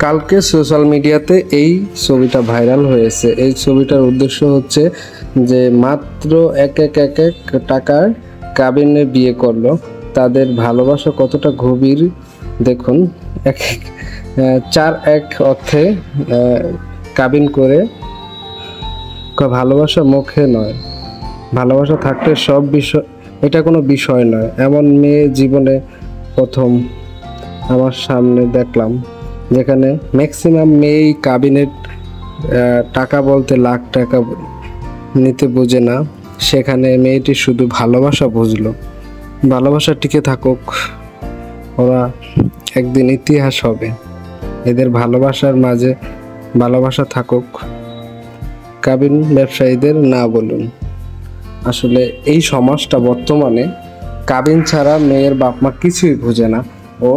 কালকে সোশ্যাল মিডিয়াতে এই ছবিটা ভাইরাল হয়েছে। এই ছবিটার উদ্দেশ্য হচ্ছে যে মাত্র এক টাকার কাবিনে বিয়ে করলো। তাদের ভালোবাসা কতটা গভীর দেখুন। 4 অর্থে কাবিন করে। ভালোবাসা মুখে নয়, ভালোবাসা থাকলে সব বিষয়, এটা কোনো বিষয় নয়। এমন মেয়ে জীবনে প্রথম আমার সামনে দেখলাম, যেখানে ম্যাক্সিমাম মেয়েই কাবিনের টাকা বলতে লাখ টাকা নিতে বোঝে না। সেখানে মেয়েটি শুধু ভালোবাসা বুঝলো। ভালোবাসা টিকে থাকুক, ওরা একদিন ইতিহাস হবে। এদের ভালোবাসার মাঝে ভালোবাসা থাকুক, কাবিন ব্যবসায়ীদের না বলুন। আসলে এই সমাজটা বর্তমানে কাবিন ছাড়া মেয়ের বাপ মা কিছুই বুঝে না। ও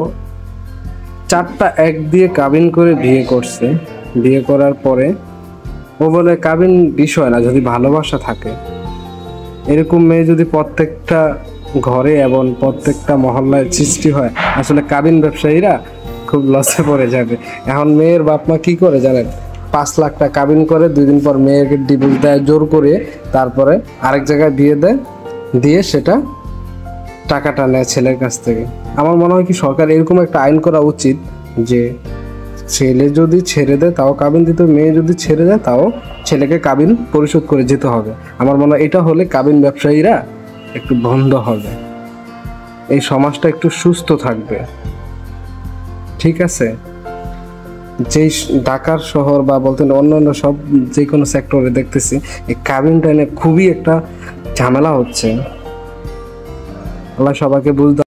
4টা এক দিয়ে কাবিন করে বিয়ে করছে। বিয়ে করার পরে ও বলে কাবিন বিষয় না, যদি ভালোবাসা থাকে। এরকম মেয়ে যদি প্রত্যেকটা ঘরে এবং প্রত্যেকটা মহল্লায় সৃষ্টি হয়, আসলে কাবিন ব্যবসায়ীরা খুব লসে পড়ে যাবে। এখন মেয়ের বাপ মা কি করে জানেন? 5 লাখ টাকা কাবিন করে, 2 দিন পর মেয়েকে ডিভোর্স দেয় জোর করে, তারপরে আরেক জায়গায় বিয়ে দেয়, দিয়ে সেটা টাকাটা নেয় ছেলের কাছ থেকে। আমার মনে হয় কি সরকার এরকম একটা আইন করা উচিত যে ছেলে যদি ছেড়ে দেয় তাও কাবিন দিতে, মেয়ে যদি ছেড়ে দেয় তাও ছেলেকে কাবিন পরিশোধ করে যেতে হবে। আমার মনে হয় এটা হলে কাবিন ব্যবসায়ীরা একটু বন্ধ হবে, এই সমাজটা একটু সুস্থ থাকবে। ঠিক আছে? যেই ঢাকার শহর বা বলতেন অন্যান্য সব যে কোনো সেক্টরে দেখতেছি এই কাবিনটা নিয়ে খুবই একটা ঝামেলা হচ্ছে। আল্লাহ সবাইকে বুঝতে